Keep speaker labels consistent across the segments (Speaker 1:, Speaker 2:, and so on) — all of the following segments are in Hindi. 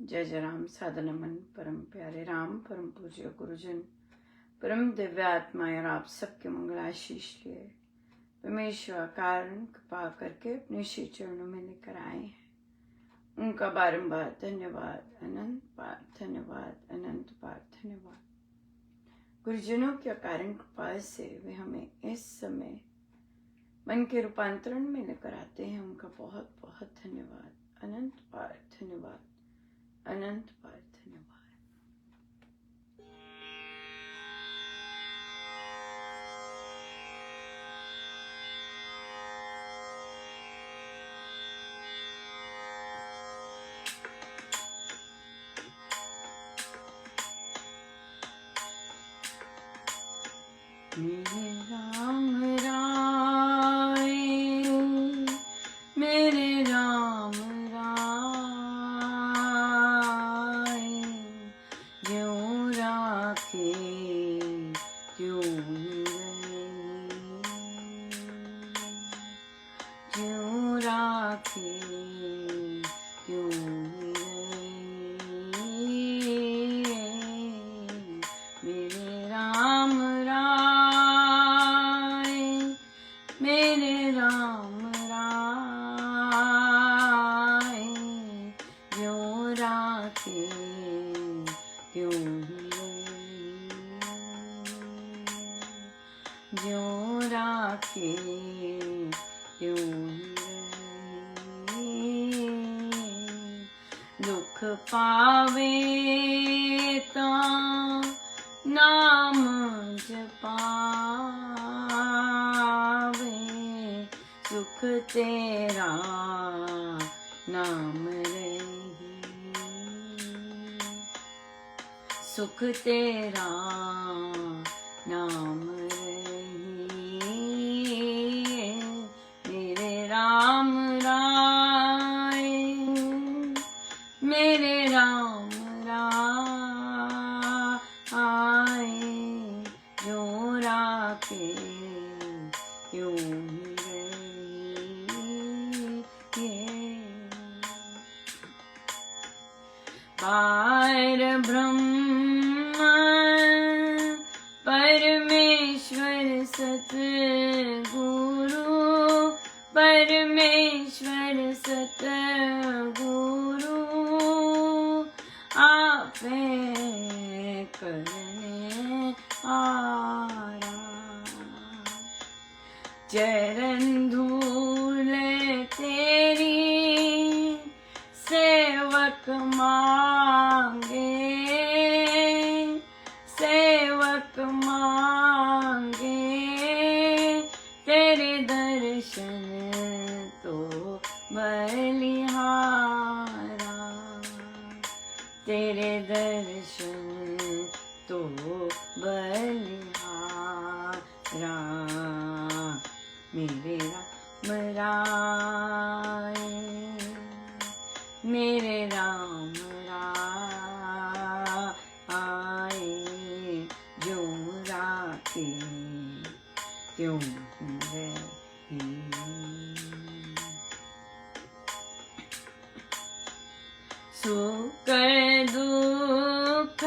Speaker 1: जय जय राम। साधना मन परम प्यारे राम, परम पूज्य गुरुजन, परम दिव्य आत्माएं और आप सबके मंगल आशीष लिए परमेश्वर कारण कृपा करके अपने श्री चरणों में लेकर आए हैं। उनका बारंबार धन्यवाद, अनंत बार धन्यवाद, अनंत बार धन्यवाद। गुरुजनों के कारण कृपा से वे हमें इस समय मन के रूपांतरण में लेकर आते हैं। उनका बहुत बहुत धन्यवाद, अनंत बार धन्यवाद, अनंत बार धन्यवाद। मेरे राम राय, मेरे राम राय, क्यों राखे क्यों क्यों राखे क्यों मेरे राम राय, मेरे राम राय, क्यों राखे क्यों क्यों राखे क्यों दुख पावे तो नाम जपावे, सुख तेरा नाम रही, सुख तेरा नाम रही। मेरे राम राय, मेरे राम राय, जो राखे क्यों पार ब्रह्म परमेश्वर सतगुरु, परमेश्वर सतगुरु, आपे करने आरा, चरण धूल तेरी सेवक मांगे, सेवक मांगे, तेरे दर्शन तो बलिहारा, तेरे दर्शन तो बलिहारा। मेरे राम राय, मेरे राम राय, जो राखे क्यों रही। सुख दुख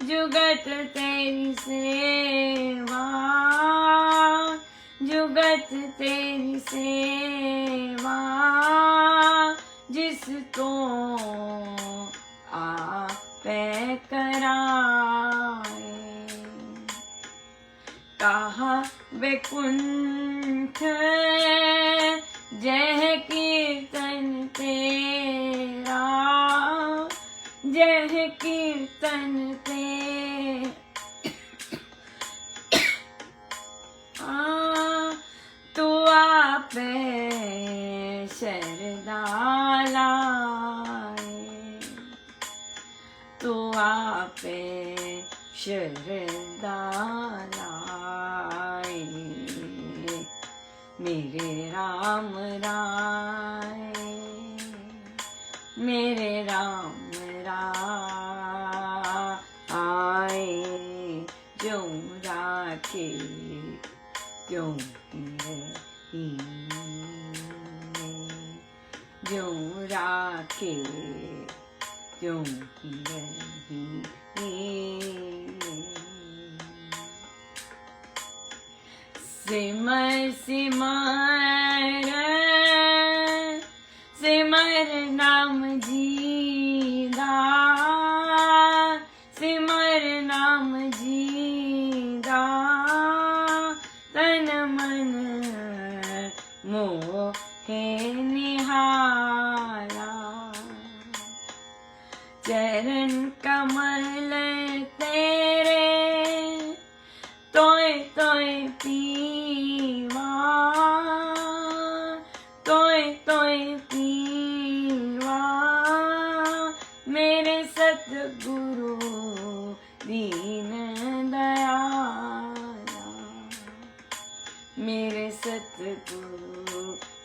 Speaker 1: जुगत तेरी सेवा, जुगत तेरी सेवा, जिसको आपे कराए। कहा वैकुंठ जय कीर्तन तेरा, जय कीर्तन तू आपे शरदा लाए, तू आपे शरदा लाए। मेरे राम राय, मेरे राम राय, जो राखे क्यों रही, जो राखे त्यों ही रही। सिमर सिमर सिमर नाम जीदा, सिमर नाम जीदा, तन मन मोहे निहारा। चरण कमल तेरे तोय तोय पीवा, तोय तोय पीवा, मेरे सतगुरु दीन दयाला, मेरे सतगुरु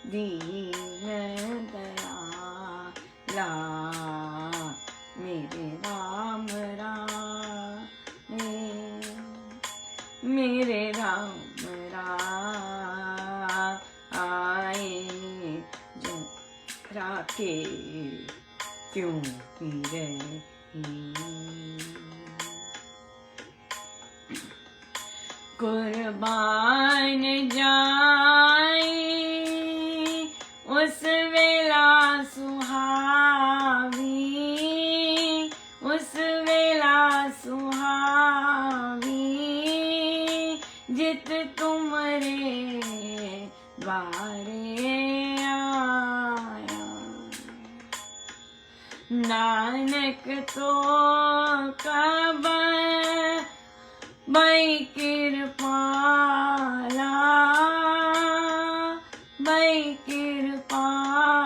Speaker 1: दीन दयाला, मेरे राम रामे, मेरे राम आए जो राखे त्यों ही रही। कुर्बान जाई उस वेला सुहावी, उस वेला सुहावी, जित तुमरे द्वारे आया। नानक तो कब बई कृपाला, बई कृपाला,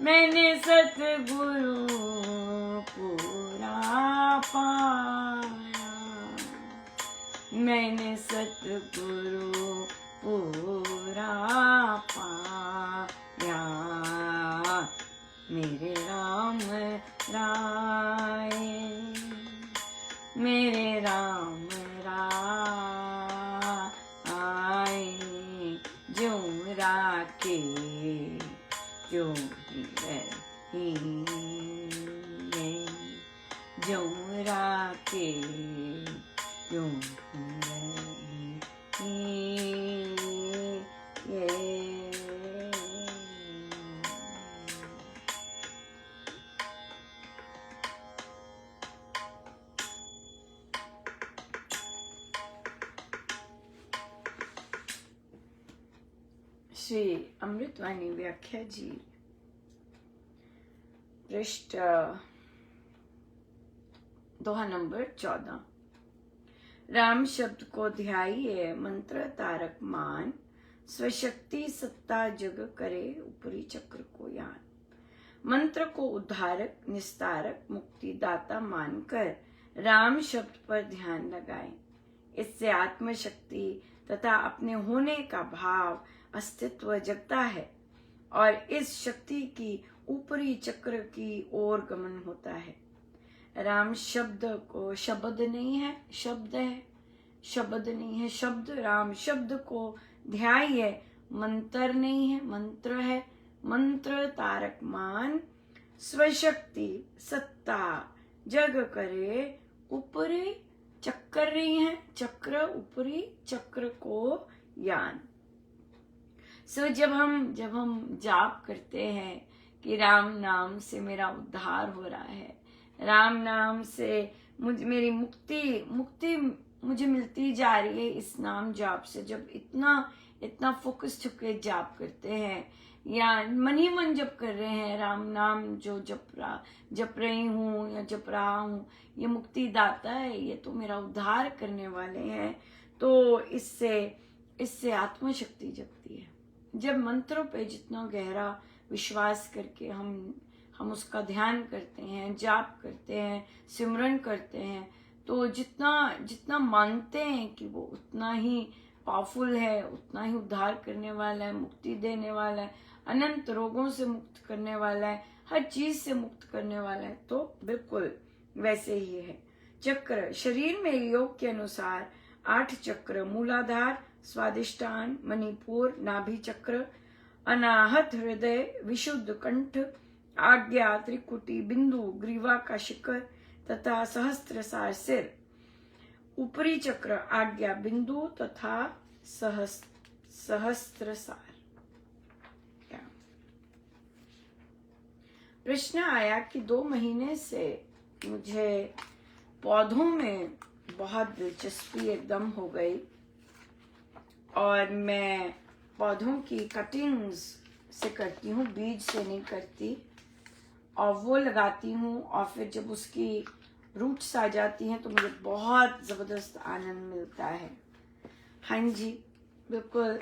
Speaker 1: मैंने सतगुरु पूरा पाया, मैंने सतगुरु पूरा पाया। मेरे राम राय, मेरे राम राय, जो राखे त्यों ही रही, जो राखे त्यों ही रही। श्री अमृतवाणी व्याख्या जी, पृष्ठ दोहा नंबर 14। राम शब्द को ध्याइए मंत्र तारक मान, स्वशक्ति सत्ता जग करे ऊपरी चक्र को यान। मंत्र को उद्धारक निस्तारक मुक्तिदाता मानकर राम शब्द पर ध्यान लगाएं। इससे आत्मशक्ति तथा अपने होने का भाव अस्तित्व जगता है और इस शक्ति की ऊपरी चक्र की ओर गमन होता है। राम शब्द को शब्द नहीं है, शब्द है, शब्द नहीं है, शब्द। राम शब्द को ध्याइए, मंत्र नहीं है, मंत्र है। मंत्र तारक मान, स्वशक्ति सत्ता जग करे ऊपरी चक्कर रही है, चक्र ऊपरी चक्र को यान। जब हम जाप करते हैं कि राम नाम से मेरा उद्धार हो रहा है, राम नाम से मेरी मुक्ति मुझे मिलती जा रही है इस नाम जाप से। जब इतना फोकस होकर जाप करते हैं या मन ही मन जप कर रहे हैं, राम नाम जो जप रही हूँ या जप रहा हूँ, ये मुक्ति दाता है, ये तो मेरा उद्धार करने वाले हैं, तो इससे आत्मशक्ति जगती है। जब मंत्रों पे जितना गहरा विश्वास करके हम उसका ध्यान करते हैं, जाप करते हैं, सिमरन करते हैं, तो जितना मानते हैं कि वो उतना ही पावरफुल है, उतना ही उद्धार करने वाला है, मुक्ति देने वाला है, अनंत रोगों से मुक्त करने वाला है, हर चीज से मुक्त करने वाला है, तो बिल्कुल वैसे ही है। चक्र शरीर में योग के अनुसार 8 चक्र, मूलाधार, स्वादिष्टान, मणिपुर, नाभि चक्र, अनाहत हृदय विशुद्ध कंठ, आज्ञा त्रिकुटी बिंदु, ग्रीवा का शिखर तथा सहस्त्रसार सिर, ऊपरी चक्र आज्ञा बिंदु तथा सहस्त्रसार। प्रश्न आया कि 2 महीने से मुझे पौधों में बहुत दिलचस्पी एकदम हो गई और मैं पौधों की कटिंग्स से करती हूँ, बीज से नहीं करती, और वो लगाती हूँ और फिर जब उसकी रूट्स आ जाती हैं तो मुझे बहुत ज़बरदस्त आनंद मिलता है। हाँ जी, बिल्कुल।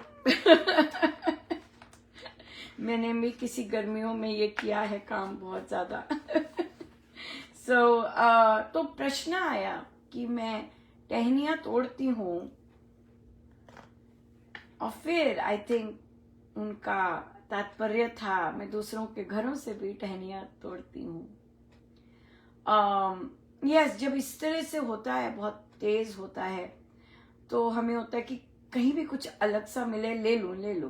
Speaker 1: मैंने भी किसी गर्मियों में ये किया है काम बहुत ज़्यादा। तो प्रश्न आया कि मैं टहनियाँ तोड़ती हूँ और फिर आई थिंक उनका तात्पर्य था मैं दूसरों के घरों से भी टहनियाँ तोड़ती हूँ। यस, जब इस तरह से होता है, बहुत तेज होता है, तो हमें होता है कि कहीं भी कुछ अलग सा मिले, ले लूं।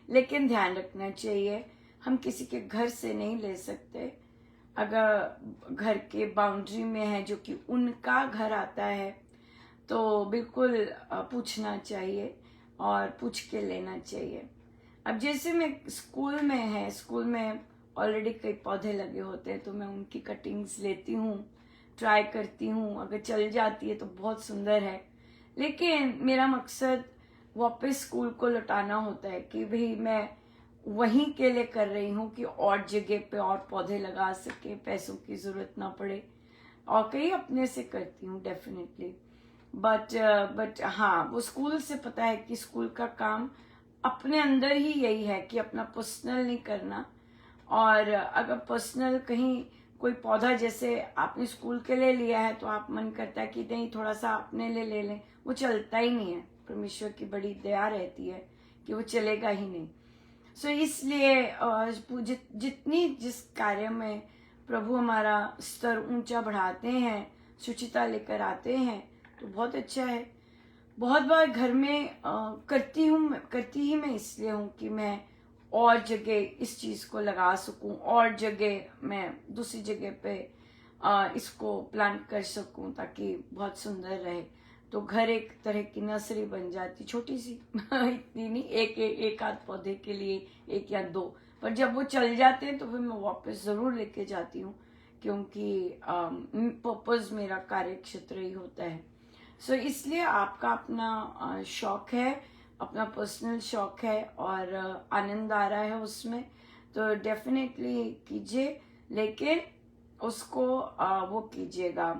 Speaker 1: लेकिन ध्यान रखना चाहिए, हम किसी के घर से नहीं ले सकते। अगर घर के बाउंड्री में है जो कि उनका घर आता है तो बिल्कुल पूछना चाहिए और पूछ के लेना चाहिए। अब जैसे मैं स्कूल में ऑलरेडी कई पौधे लगे होते हैं तो मैं उनकी कटिंग्स लेती हूँ, ट्राई करती हूँ, अगर चल जाती है तो बहुत सुंदर है। लेकिन मेरा मकसद वापस स्कूल को लौटाना होता है कि भाई मैं वहीं के लिए कर रही हूँ कि और जगह पे और पौधे लगा सके, पैसों की जरूरत ना पड़े, और कई अपने से करती हूँ डेफिनेटली। बट हाँ, वो स्कूल से पता है कि स्कूल का काम अपने अंदर ही यही है कि अपना पर्सनल नहीं करना, और अगर पर्सनल कहीं कोई पौधा जैसे आपने स्कूल के लिए लिया है तो आप मन करता है कि नहीं थोड़ा सा अपने लिए ले लें, वो चलता ही नहीं है। परमेश्वर की बड़ी दया रहती है कि वो चलेगा ही नहीं। सो इसलिए जितनी जिस कार्य में प्रभु हमारा स्तर ऊंचा बढ़ाते हैं, शुचिता लेकर आते हैं, तो बहुत अच्छा है। बहुत बार घर में करती ही मैं इसलिए हूँ कि मैं और जगह इस चीज को लगा सकूं, और जगह मैं दूसरी जगह पे इसको प्लांट कर सकूं ताकि बहुत सुंदर रहे। तो घर एक तरह की नर्सरी बन जाती, छोटी सी। इतनी नहीं, एक आध पौधे के लिए 1 या 2, पर जब वो चल जाते हैं तो फिर मैं वापस जरूर लेके जाती हूँ, क्योंकि पर्पस मेरा कार्य क्षेत्र ही होता है। सो इसलिए आपका अपना शौक है, अपना पर्सनल शौक है और आनंद आ रहा है उसमें, तो डेफिनेटली कीजिए, लेकिन उसको वो कीजिएगा,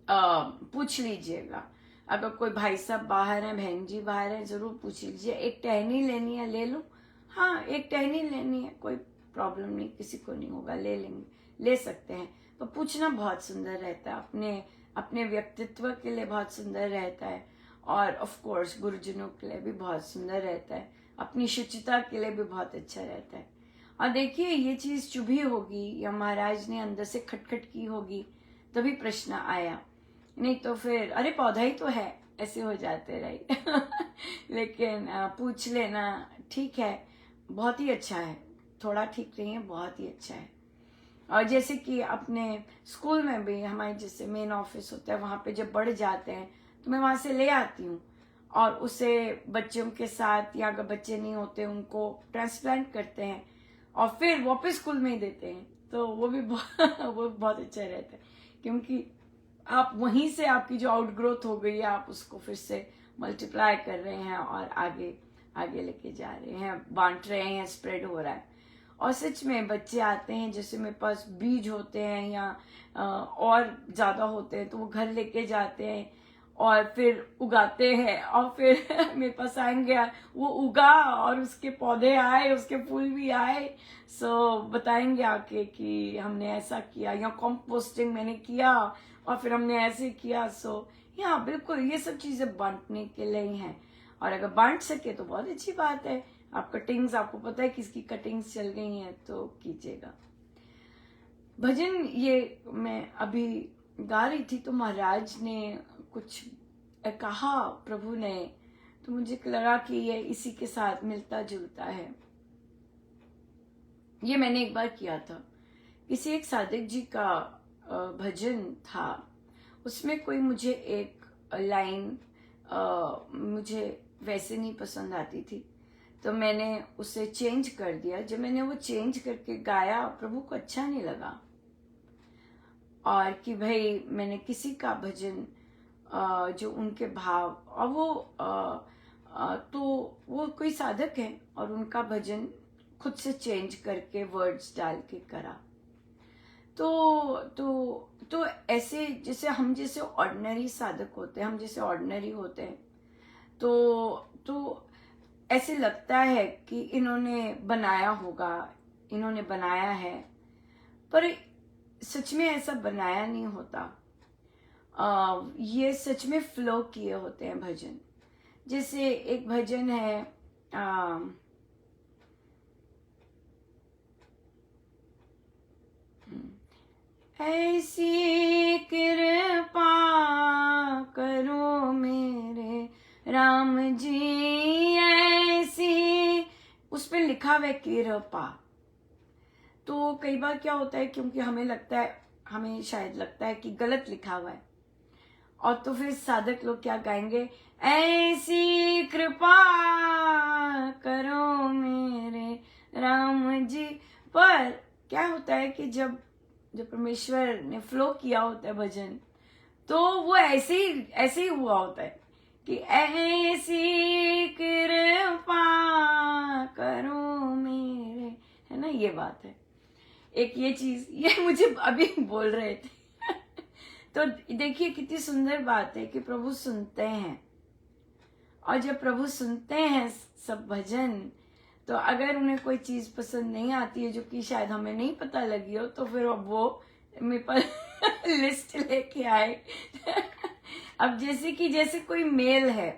Speaker 1: पूछ लीजिएगा। अगर कोई भाई साहब बाहर है, बहन जी बाहर है, जरूर पूछ लीजिए, एक टहनी लेनी है ले लो। हाँ, एक टहनी लेनी है, कोई प्रॉब्लम नहीं, किसी को नहीं होगा, ले लेंगे, ले सकते हैं। तो पूछना बहुत सुंदर रहता है, अपने व्यक्तित्व के लिए बहुत सुंदर रहता है, और ऑफ कोर्स गुरुजनों के लिए भी बहुत सुंदर रहता है, अपनी शुचिता के लिए भी बहुत अच्छा रहता है। और देखिए, ये चीज चुभी होगी या महाराज ने अंदर से खटखट की होगी तभी प्रश्न आया, नहीं तो फिर अरे पौधा ही तो है, ऐसे हो जाते रहे। लेकिन पूछ लेना ठीक है, बहुत ही अच्छा है, थोड़ा ठीक नहीं है, बहुत ही अच्छा है। और जैसे कि अपने स्कूल में भी हमारे जैसे मेन ऑफिस होता है, वहां पे जब बढ़ जाते हैं तो मैं वहां से ले आती हूँ और उसे बच्चों के साथ, या अगर बच्चे नहीं होते उनको ट्रांसप्लांट करते हैं और फिर वापस स्कूल में ही देते हैं, तो वो भी वो बहुत अच्छा रहता है, क्योंकि आप वहीं से आपकी जो आउटग्रोथ हो गई है आप उसको फिर से मल्टीप्लाई कर रहे हैं और आगे आगे लेके जा रहे हैं, बांट रहे हैं, स्प्रेड हो रहा है। और सच में बच्चे आते हैं, जैसे मेरे पास बीज होते हैं या और ज्यादा होते हैं, तो वो घर लेके जाते हैं और फिर उगाते हैं, और फिर मेरे पास आएंगे, वो उगा और उसके पौधे आए, उसके फूल भी आए, सो बताएंगे आके कि हमने ऐसा किया, या कॉम्पोस्टिंग मैंने किया और फिर हमने ऐसे किया। सो हाँ, बिल्कुल ये सब चीजें बांटने के लिए ही हैं, और अगर बांट सके तो बहुत अच्छी बात है। आप कटिंग्स, आपको पता है किसकी कटिंग्स चल गई हैं तो कीजिएगा। भजन ये मैं अभी गा रही थी तो महाराज ने कुछ कहा, प्रभु ने तो मुझे लगा कि ये इसी के साथ मिलता जुलता है। ये मैंने एक बार किया था, किसी एक सादिक जी का भजन था, उसमें कोई मुझे एक लाइन मुझे वैसे नहीं पसंद आती थी, तो मैंने उसे चेंज कर दिया। जब मैंने वो चेंज करके गाया, प्रभु को अच्छा नहीं लगा, और कि भाई मैंने किसी का भजन जो उनके भाव, और वो तो वो कोई साधक है और उनका भजन खुद से चेंज करके वर्ड्स डाल के करा। तो ऐसे जैसे हम जैसे ऑर्डिनरी साधक होते हैं, हम जैसे ऑर्डिनरी होते हैं, तो ऐसे लगता है कि इन्होंने बनाया होगा, इन्होंने बनाया है, पर सच में ऐसा बनाया नहीं होता। ये सच में फ्लो किए होते हैं भजन। जैसे एक भजन है, ऐसी कृपा करो मेरे राम जी, ऐसी, उस पे लिखा हुआ है कृपा। तो कई बार क्या होता है, क्योंकि हमें लगता है, हमें शायद लगता है कि गलत लिखा हुआ है, और तो फिर साधक लोग क्या गाएंगे, ऐसी कृपा करो मेरे राम जी। पर क्या होता है कि जब परमेश्वर ने फ्लो किया होता है भजन, तो वो ऐसे ही हुआ होता है कि ऐसी कृपा करो मेरे, है ना, ये बात है। एक ये चीज, ये मुझे अभी बोल रहे थे तो देखिए कितनी सुंदर बात है कि प्रभु सुनते हैं, और जब प्रभु सुनते हैं सब भजन, तो अगर उन्हें कोई चीज पसंद नहीं आती है, जो कि शायद हमें नहीं पता लगी हो, तो फिर अब वो मेरे पास लिस्ट लेके आए अब जैसे कोई मेल है,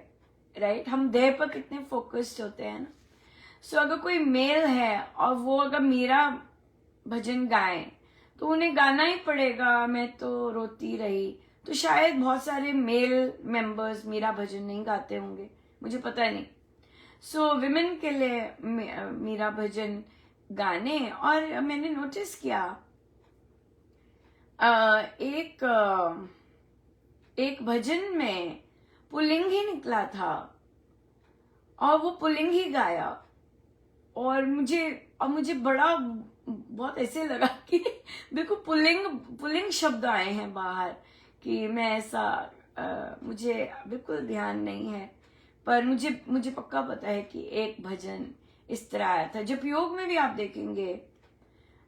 Speaker 1: राइट, हम देह पर कितने फोकस्ड होते हैं ना। सो अगर कोई मेल है और वो अगर मेरा भजन गाए, तो उन्हें गाना ही पड़ेगा, मैं तो रोती रही। तो शायद बहुत सारे मेल मेंबर्स मेरा भजन नहीं गाते होंगे, मुझे पता नहीं। सो विमेन के लिए मेरा भजन गाने, और मैंने नोटिस किया एक भजन में पुल्लिंग ही निकला था, और वो पुल्लिंग ही गाया, और मुझे बड़ा बहुत ऐसे लगा कि बिल्कुल पुल्लिंग शब्द आए हैं बाहर, कि मैं ऐसा मुझे बिल्कुल ध्यान नहीं है, पर मुझे पक्का पता है कि एक भजन इस तरह आया था। जप योग में भी आप देखेंगे,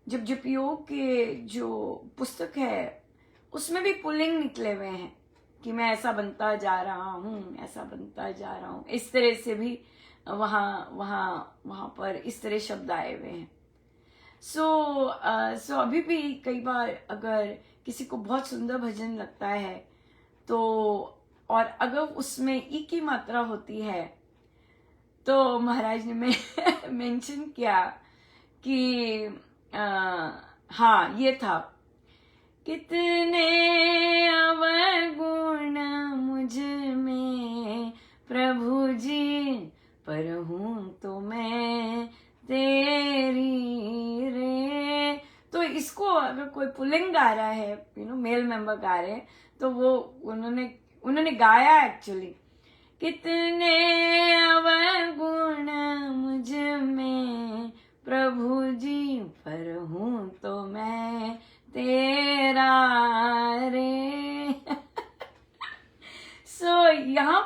Speaker 1: जप योग के जो पुस्तक है उसमें भी पुल्लिंग निकले हुए हैं कि मैं ऐसा बनता जा रहा हूँ, ऐसा बनता जा रहा हूँ, इस तरह से भी वहां पर इस तरह शब्द आए हुए हैं। सो अभी भी कई बार अगर किसी को बहुत सुंदर भजन लगता है, तो और अगर उसमें ई की मात्रा होती है, तो महाराज ने मेंशन किया कि हाँ, ये था, कितने अवगुण मुझ में प्रभु जी, पर हूं तो मैं तेरी रे। तो इसको अगर कोई पुल्लिंग गा रहा है, मेल मेंबर गा रहे हैं, तो वो उन्होंने गाया एक्चुअली, कितने अवगुण मुझ में प्रभु जी, पर हूं तो मैं तेरा रे सो यहाँ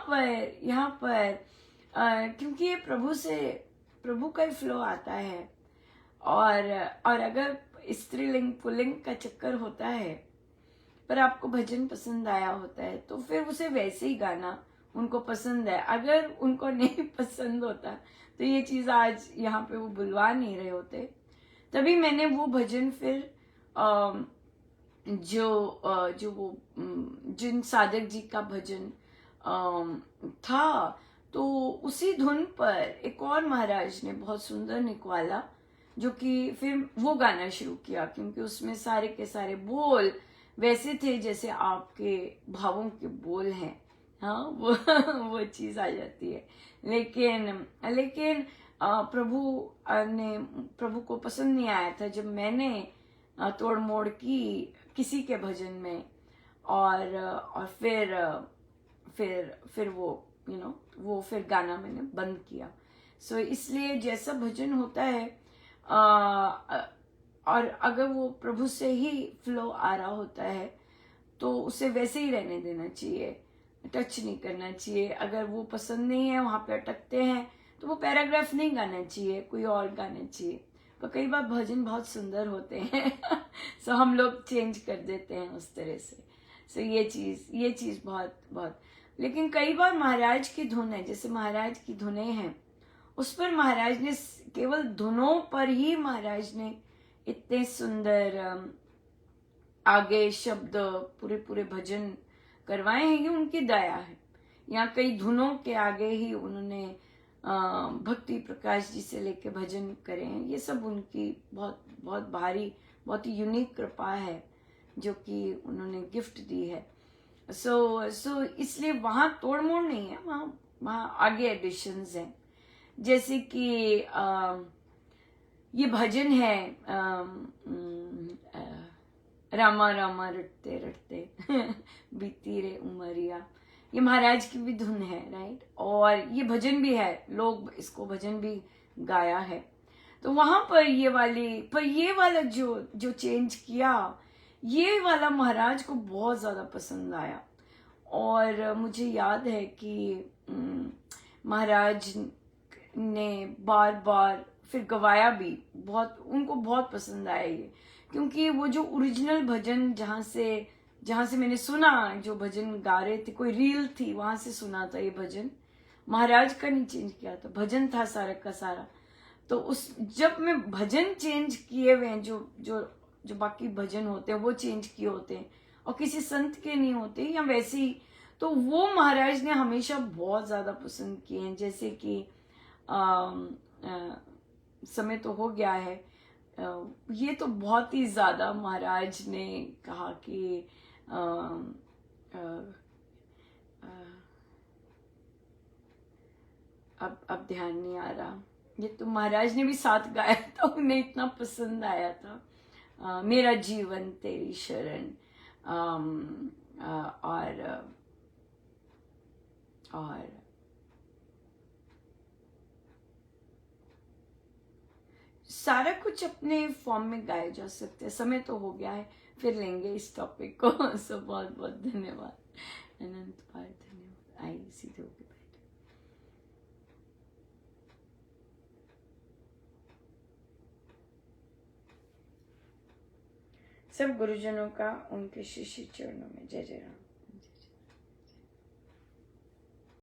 Speaker 1: पर क्योंकि ये प्रभु का ही फ्लो आता है, और अगर स्त्रीलिंग पुल्लिंग का चक्कर होता है, पर आपको भजन पसंद आया होता है, तो फिर उसे वैसे ही गाना उनको पसंद है। अगर उनको नहीं पसंद होता, तो ये चीज आज यहाँ पे वो बुलवा नहीं रहे होते। तभी मैंने वो भजन फिर जो वो जिन साधक जी का भजन था, तो उसी धुन पर एक और महाराज ने बहुत सुंदर निकाला, जो कि फिर वो गाना शुरू किया, क्योंकि उसमें सारे के सारे बोल वैसे थे जैसे आपके भावों के बोल हैं, हाँ वो चीज आ जाती है। लेकिन लेकिन प्रभु को पसंद नहीं आया था जब मैंने तोड़ मोड़ की किसी के भजन में, और फिर वो वो फिर गाना मैंने बंद किया। सो इसलिए जैसा भजन होता है, और अगर वो प्रभु से ही फ्लो आ रहा होता है तो उसे वैसे ही रहने देना चाहिए, टच नहीं करना चाहिए। अगर वो पसंद नहीं है, वहां पे अटकते हैं, तो वो पैराग्राफ नहीं गाना चाहिए, कोई और गाना चाहिए। पर कई बार भजन बहुत सुंदर होते हैं सो हम लोग चेंज कर देते हैं उस तरह से। सो ये चीज बहुत बहुत। लेकिन कई बार महाराज की धुन है, जैसे महाराज की धुनें हैं, उस पर महाराज ने केवल धुनों पर ही महाराज ने इतने सुंदर आगे शब्द पूरे पूरे भजन करवाए हैं। ये उनकी दया है। यहाँ कई धुनों के आगे ही उन्होंने भक्ति प्रकाश जी से लेके भजन करे हैं। ये सब उनकी बहुत बहुत भारी, बहुत ही यूनिक कृपा है जो कि उन्होंने गिफ्ट दी है। सो इसलिए वहां तोड़ मोड़ नहीं है, वहां आगे एडिशंस हैं। जैसे कि ये भजन है रामा रामा रटते रटते बीती रे उमरिया, ये महाराज की भी धुन है, राइट। और ये भजन भी है, लोग इसको भजन भी गाया है। तो वहां पर ये वाला जो चेंज किया, ये वाला महाराज को बहुत ज्यादा पसंद आया। और मुझे याद है कि महाराज ने बार बार फिर गवाया भी, उनको बहुत पसंद आया ये। क्योंकि वो जो ओरिजिनल भजन जहां से मैंने सुना, जो भजन गा रहे थे, कोई रील थी, वहां से सुना था ये भजन। महाराज का नहीं चेंज किया था, भजन था सारा का सारा। तो जब मैं भजन चेंज किए हुए हैं, जो बाकी भजन होते हैं वो चेंज किए होते हैं, और किसी संत के नहीं होते या वैसे ही, तो वो महाराज ने हमेशा बहुत ज्यादा पसंद किए हैं। जैसे कि समय तो हो गया है, ये तो बहुत ही ज्यादा महाराज ने कहा कि अब ध्यान नहीं आ रहा। ये तो महाराज ने भी साथ गाया था, उन्हें इतना पसंद आया था। मेरा जीवन तेरी शरण, और सारा कुछ अपने फॉर्म में गाया जा सकता है। समय तो हो गया है, फिर लेंगे इस टॉपिक को। सो बहुत बहुत धन्यवाद, अनंत बार धन्यवाद। आई सीधे होके बैठे। सब गुरुजनों का उनके शिष्य चरणों में जय जय राम।